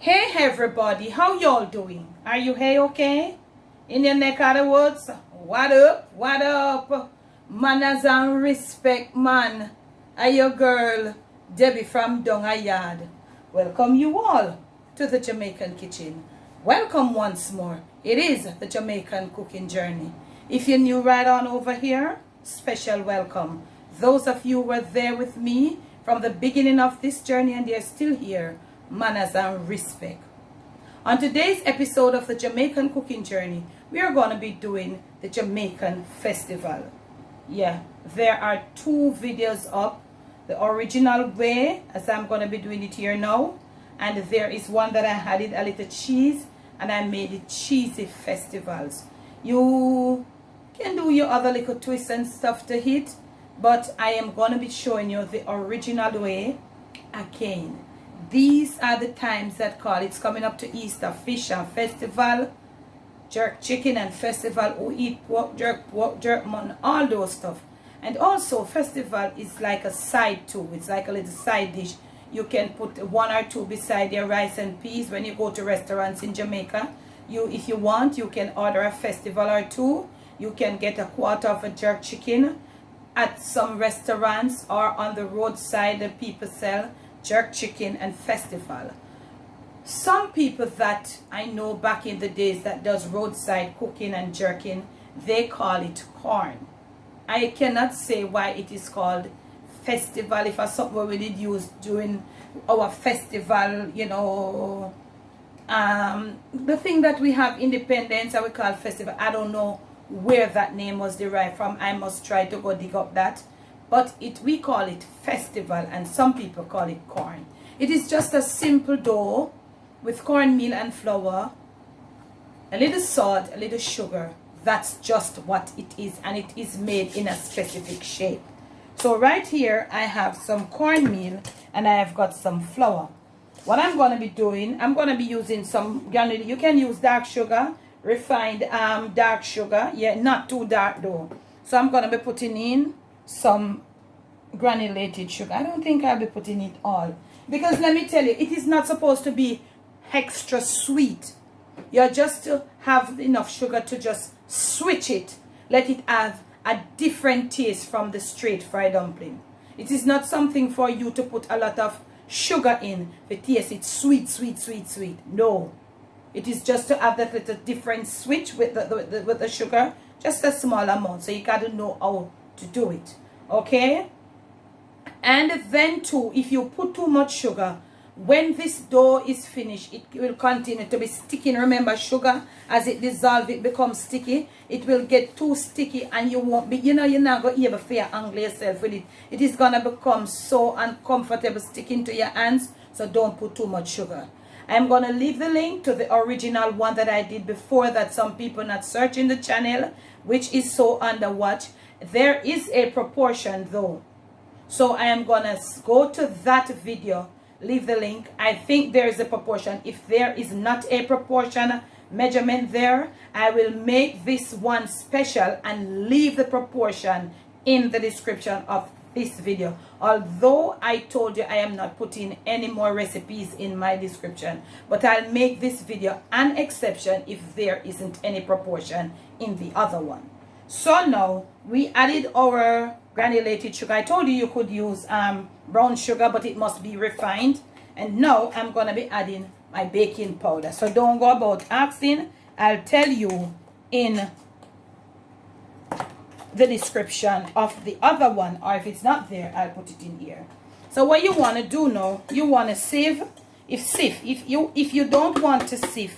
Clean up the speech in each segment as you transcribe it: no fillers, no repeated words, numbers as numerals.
Hey everybody, how y'all doing? Are you okay? In your neck of the woods? What up? What up? Manners and respect, man. Are your girl, Debbie from Donga Yard. Welcome you all to the Jamaican kitchen. Welcome once more. It is the Jamaican Cooking Journey. If you're new right on over here, special welcome. Those of you who were there with me from the beginning of this journey and they're still here, manners and respect. On today's episode of the Jamaican Cooking Journey, we are going to be doing the Jamaican Festival. Yeah, there are two videos up. The original way, as I'm going to be doing it here now, and there is one that I added a little cheese and I made it cheesy festivals. You can do your other little twists and stuff to it, but I am going to be showing you the original way again. These are the times that call. It's coming up to Easter, fish and festival, jerk chicken and festival, who eat pork, jerk mutton, all those stuff. And also festival is like a side too. It's like a little side dish. You can put one or two beside your rice and peas when you go to restaurants in Jamaica. If you want, you can order a festival or two. You can get a quarter of a jerk chicken at some restaurants, or on the roadside the people sell jerk chicken and festival. Some people that I know back in the days that does roadside cooking and jerking, they call it corn. I cannot say why it is called festival. If it's something we did use during our festival, you know, the thing that we have independence and we call festival, I don't know where that name was derived from. I must try to go dig up that. But we call it festival, and some people call it corn. It is just a simple dough with cornmeal and flour, a little salt, a little sugar. That's just what it is, and it is made in a specific shape. So right here, I have some cornmeal, and I have got some flour. What I'm going to be doing, I'm going to be using some, you can use dark sugar, refined dark sugar. Yeah, not too dark though. So I'm going to be putting in some granulated sugar. I don't think I'll be putting it all, because let me tell you, it is not supposed to be extra sweet. You're just to have enough sugar to just switch it, let it have a different taste from the straight fried dumpling. It is not something for you to put a lot of sugar in the taste. It's sweet, sweet, sweet, sweet. No, it is just to have that little different switch with the sugar, just a small amount. So you gotta know how to do it. Okay, and then too, if you put too much sugar, when this dough is finished, it will continue to be sticky. Remember, sugar, as it dissolves, it becomes sticky. It will get too sticky, and you won't be, you're not going to able to angle yourself with it. It is going to become so uncomfortable sticking to your hands. So don't put too much sugar. I'm going to leave the link to the original one that I did before, that some people not searching the channel, which is so under watch. There is a proportion though, so I am gonna go to that video, leave the link. I think there is a proportion. If there is not a proportion measurement there, I will make this one special and leave the proportion in the description of this video. Although I told you I am not putting any more recipes in my description, but I'll make this video an exception if there isn't any proportion in the other one. So now we added our granulated sugar. I told you you could use brown sugar, but it must be refined. And now I'm going to be adding my baking powder. So don't go about asking. I'll tell you in the description of the other one, or if it's not there, I'll put it in here. So what you want to do now, you want to sieve. If you don't want to sieve,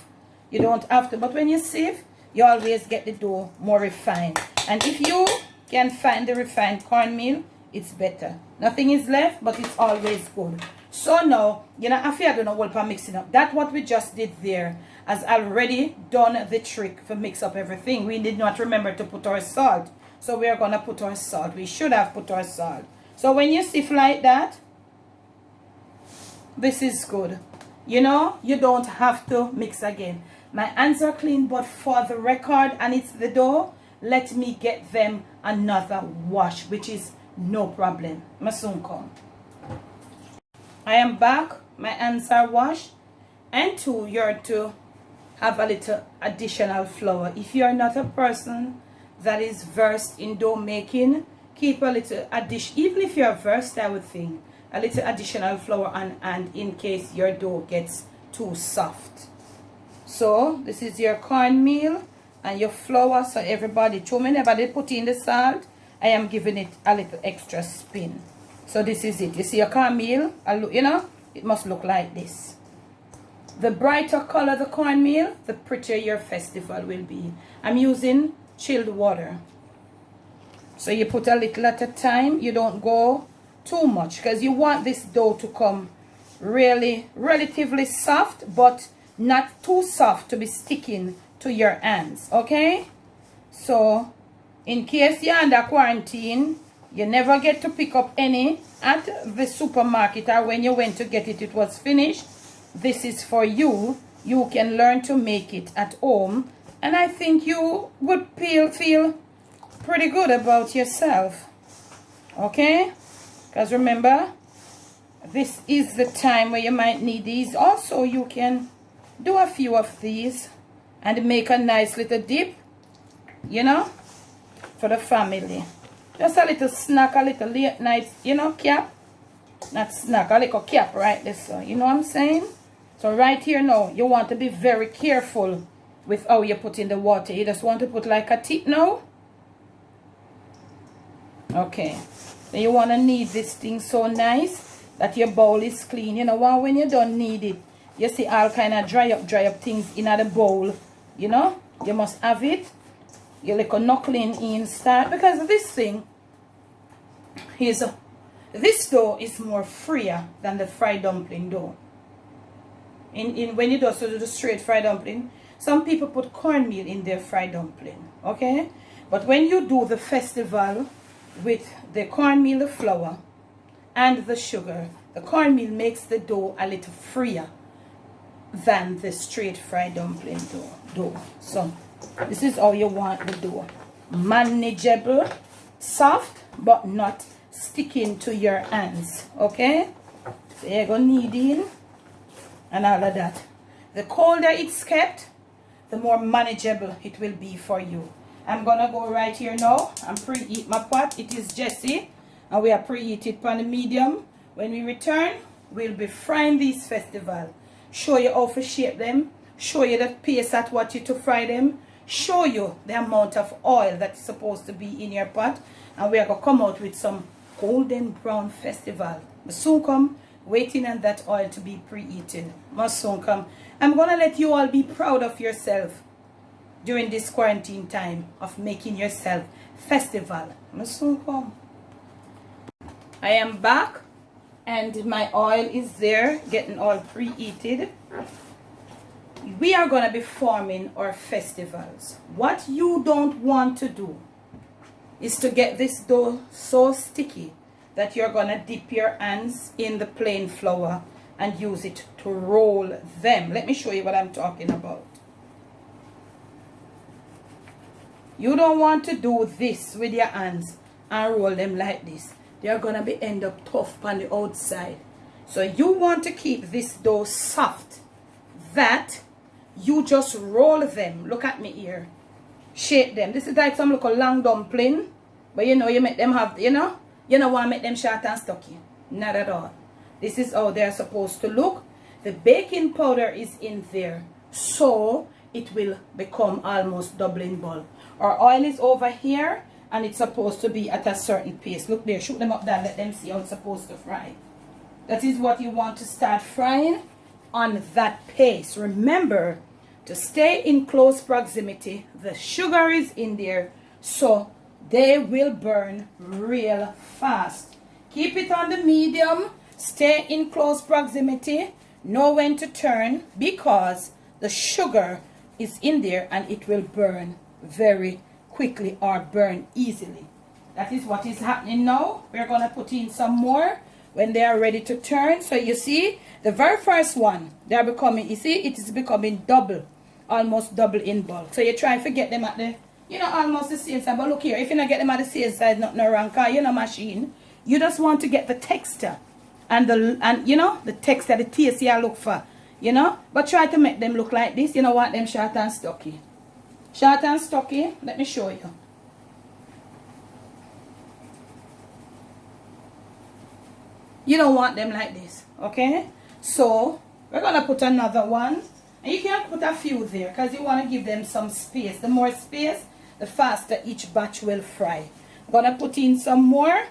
you don't have to. But when you sieve, you always get the dough more refined. And if you can find the refined cornmeal, it's better. Nothing is left, but it's always good. So now, you know, I don't know what I'm mixing up. That what we just did there has already done the trick for mix up everything. We did not remember to put our salt. So we are going to put our salt. We should have put our salt. So when you sieve like that, this is good. You know, you don't have to mix again. My hands are clean, but for the record, and it's the dough, let me get them another wash, which is no problem. I soon come. I am back. My hands are washed. And 2, you're to have a little additional flour. If you're not a person that is versed in dough making, keep a little addition. Even if you're versed, I would think a little additional flour on hand in case your dough gets too soft. So this is your cornmeal and your flour. So everybody, too many everybody put in the salt. I am giving it a little extra spin. So this is it. You see your cornmeal, you know, it must look like this. The brighter color the cornmeal, the prettier your festival will be. I'm using chilled water. So you put a little at a time. You don't go too much because you want this dough to come really relatively soft, but not too soft to be sticking to your hands. Okay? So in case you're under quarantine, you never get to pick up any at the supermarket, or when you went to get it, it was finished. This is for you. You can learn to make it at home, and I think you would feel pretty good about yourself. Okay? Because remember, this is the time where you might need these. Also, you can do a few of these and make a nice little dip, you know, for the family. Just a little snack, a little late night, you know, cap. Not snack, a little cap right there, so you know what I'm saying? So right here now, you want to be very careful with how you put in the water. You just want to put like a tip now. Okay. Then you want to knead this thing so nice that your bowl is clean. You know what? When you don't need it, you see all kind of dry up things in the bowl. You know? You must have it. You like a knuckling in start, because this thing is this dough is more freer than the fried dumpling dough. When you do the straight fried dumpling, some people put cornmeal in their fried dumpling, okay? But when you do the festival with the cornmeal, the flour, and the sugar, the cornmeal makes the dough a little freer than the straight fried dumpling dough. So this is how you want the dough. Manageable, soft, but not sticking to your hands, okay? So you're going to knead in and all of that. The colder it's kept, the more manageable it will be for you. I'm going to go right here now and preheat my pot. It is Jessie, and we are preheated on the medium. When we return, we'll be frying these festival. Show you how to shape them. Show you the pace at what you to fry them. Show you the amount of oil that's supposed to be in your pot. And we are going to come out with some golden brown festival. But soon come, waiting on that oil to be preheated. Must soon come. I'm going to let you all be proud of yourself during this quarantine time of making yourself festival. Must soon come. I am back and my oil is there, getting all preheated. We are going to be forming our festivals. What you don't want to do is to get this dough so sticky that you're going to dip your hands in the plain flour and use it to roll them. Let me show you what I'm talking about. You don't want to do this with your hands and roll them like this. They're going to be end up tough on the outside. So you want to keep this dough soft, that you just roll them. Look at me here. Shape them. This is like some little long dumpling, but you know, you make them have, you don't want to make them short and stocky. Not at all. This is how they're supposed to look. The baking powder is in there, so it will become almost double in bulk. Our oil is over here, and it's supposed to be at a certain pace. Look there, shoot them up there, let them see how it's supposed to fry. That is what you want to start frying on that pace. Remember to stay in close proximity. The sugar is in there, so they will burn real fast. Keep it on the medium. Stay in close proximity. Know when to turn, because the sugar is in there and it will burn very quickly or burn easily. That is what is happening now. We're going to put in some more when they are ready to turn. So you see, the very first one, they are becoming, you see, it is becoming double, almost double in bulk. So you try to get them at the, almost the same side. But look here, if you don't get them at the same side, nothing wrong, because machine. You just want to get the texture and the texture, the taste you look for. You know, but try to make them look like this. You know what, them short and stocky. Short and stocky, let me show you. You don't want them like this, okay? So, we're going to put another one. And you can put a few there because you want to give them some space. The more space, the faster each batch will fry. I'm going to put in some more.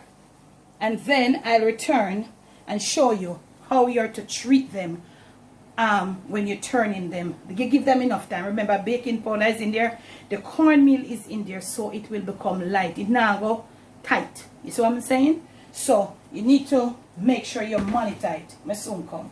And then I'll return and show you how you're to treat them when you're turning them. You give them enough time. Remember, baking powder is in there. The cornmeal is in there, so it will become light. It now go tight. You see what I'm saying? So, you need to make sure you're monitor it. My soon come.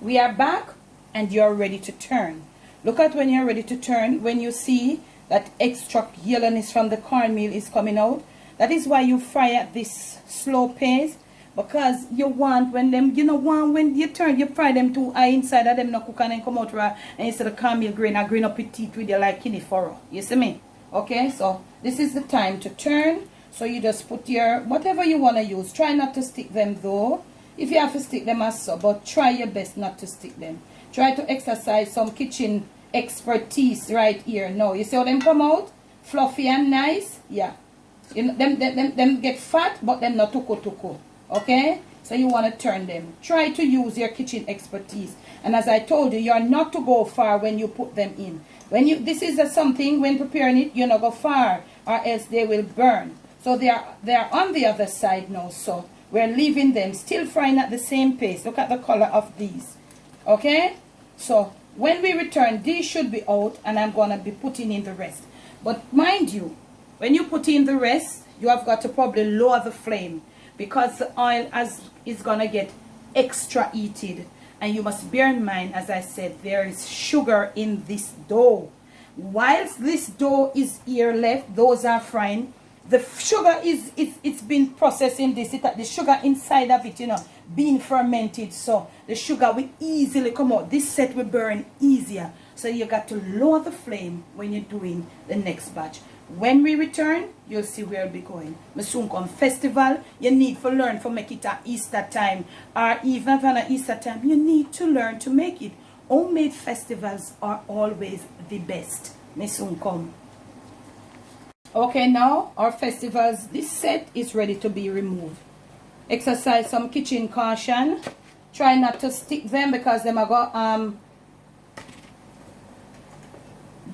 We are back and you're ready to turn. Look at when you're ready to turn. When you see that extra yellowness from the cornmeal is coming out. That is why you fry at this slow pace. Because you want when them, you know, when you turn, you fry them too high inside of them, not cook and then come out raw. And instead of cornmeal grain, I grain up with teeth with you like kidney furrow. You see me? Okay, so this is the time to turn. So you just put your, whatever you want to use. Try not to stick them though. If you have to stick them as so, but try your best not to stick them. Try to exercise some kitchen expertise right here. Now, you see how them come out? Fluffy and nice? Yeah. You know, them get fat, but them not tuku. Okay? So you want to turn them. Try to use your kitchen expertise. And as I told you, you're not to go far when you put them in. When you, this is something, when preparing it, you not go far, or else they will burn. So they are on the other side now. So we're leaving them still frying at the same pace. Look at the color of these. Okay? So when we return, these should be out, and I'm going to be putting in the rest. But mind you, when you put in the rest, you have got to probably lower the flame, because the oil is going to get extra heated. And you must bear in mind, as I said, there is sugar in this dough. Whilst this dough is here left, those are frying. The sugar it's been processed in this. The sugar inside of it, you know, being fermented. So the sugar will easily come out. This set will burn easier. So you got to lower the flame when you're doing the next batch. When we return, you'll see where we'll be going. My soon come festival, you need to learn to make it at Easter time. Or even if at Easter time, you need to learn to make it. Homemade festivals are always the best. My soon come. Okay, now our festivals, this set is ready to be removed. Exercise some kitchen caution. Try not to stick them because them are go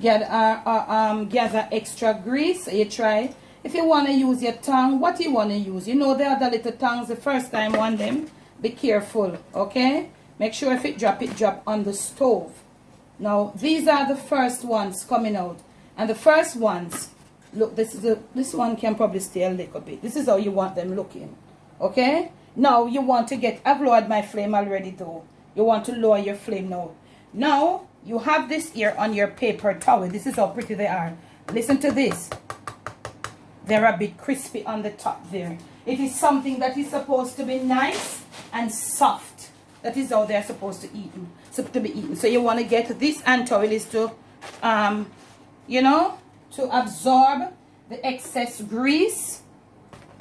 gather extra grease. So you try. If you want to use your tongue, what you want to use? You know the other little tongues, the first time on them. Be careful, okay? Make sure if it drop on the stove. Now, these are the first ones coming out. And the first ones, look, this one can probably stay a little bit. This is how you want them looking, okay? Now, you want to get, I've lowered my flame already though. You want to lower your flame now. Now, you have this here on your paper towel. This is how pretty they are. Listen to this. They're a bit crispy on the top there. It is something that is supposed to be nice and soft. That is how they're supposed to be eaten. So you want to get this hand towel is to, you know, to absorb the excess grease.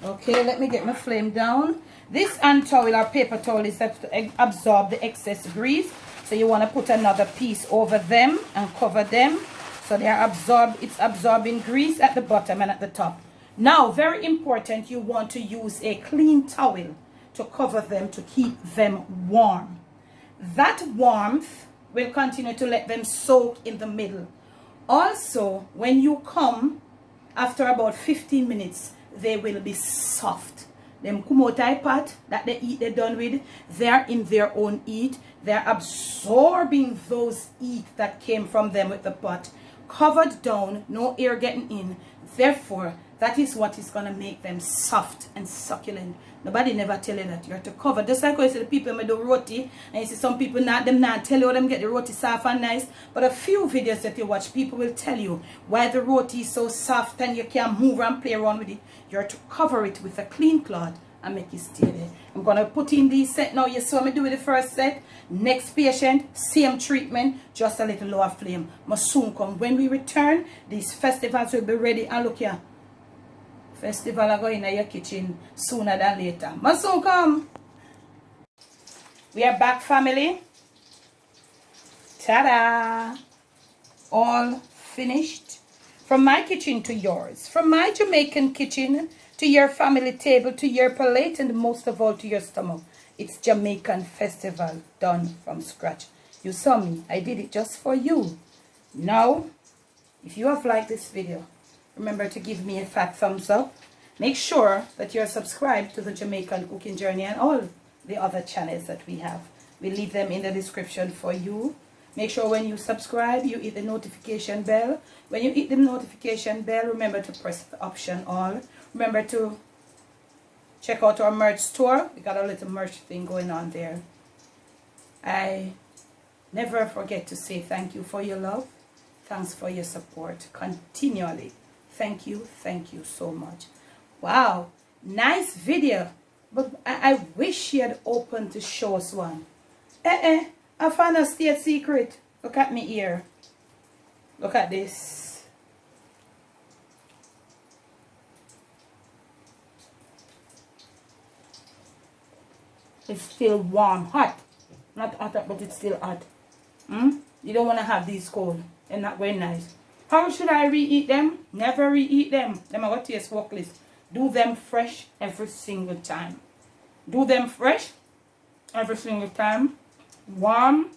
Okay, let me get my flame down. This hand towel or paper towel is to absorb the excess grease. So you want to put another piece over them and cover them. So they are it's absorbing grease at the bottom and at the top. Now, very important, you want to use a clean towel to cover them to keep them warm. That warmth will continue to let them soak in the middle. Also, when you come, after about 15 minutes, they will be soft. Them kumotai pot that they eat, they're done with, they're in their own heat. They're absorbing those heat that came from them with the pot. Covered down, no air getting in. Therefore, that is what is going to make them soft and succulent. Nobody never tell you that. You have to cover. Just like when you see the people who do roti, and you see some people not tell you how them get the roti soft and nice. But a few videos that you watch, people will tell you why the roti is so soft and you can't move and play around with it. You have to cover it with a clean cloth and make it stay there. I'm going to put in these set now. You saw me do with the first set. Next patient, same treatment, just a little lower flame. Must soon come. When we return, these festivals will be ready. And look here. Festival are going in your kitchen sooner than later. Must soon come. We are back, family. Ta-da! All finished. From my kitchen to yours. From my Jamaican kitchen to your family table, to your plate, and most of all to your stomach. It's Jamaican Festival done from scratch. You saw me. I did it just for you. Now, if you have liked this video, remember to give me a fat thumbs up. Make sure that you're subscribed to the Jamaican Cooking Journey and all the other channels that we have. We leave them in the description for you. Make sure when you subscribe, you hit the notification bell. When you hit the notification bell, remember to press the option all. Remember to check out our merch store. We got a little merch thing going on there. I never forget to say thank you for your love. Thanks for your support continually. Thank you so much. Wow, nice video. But I wish she had opened to show us one. I found a state secret. Look at me here. Look at this. It's still warm, hot. Not hot, but it's still hot. You don't want to have these cold. They're not very nice. How should I reheat them? Never reheat them. Them are what taste workless. Do them fresh every single time. Do them fresh every single time. Warm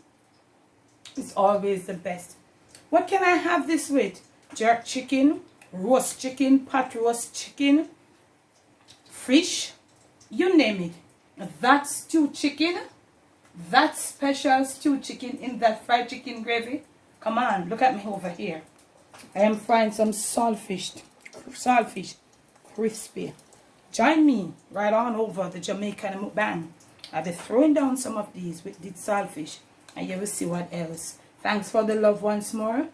is always the best. What can I have this with? Jerk chicken, roast chicken, pot roast chicken, fish, you name it. That stewed chicken, that special stewed chicken in that fried chicken gravy. Come on, look at me over here. I am frying some saltfish crispy. Join me right on over the Jamaican mukbang. I'll be throwing down some of these with the saltfish, and you will see what else. Thanks for the love once more.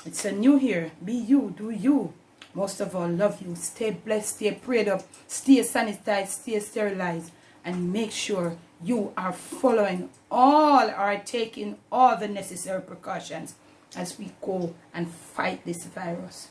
It's a new year. Be you, do you. Most of all, love you. Stay blessed, stay prayed up, stay sanitized, stay sterilized, and make sure you are following all or taking all the necessary precautions as we go and fight this virus.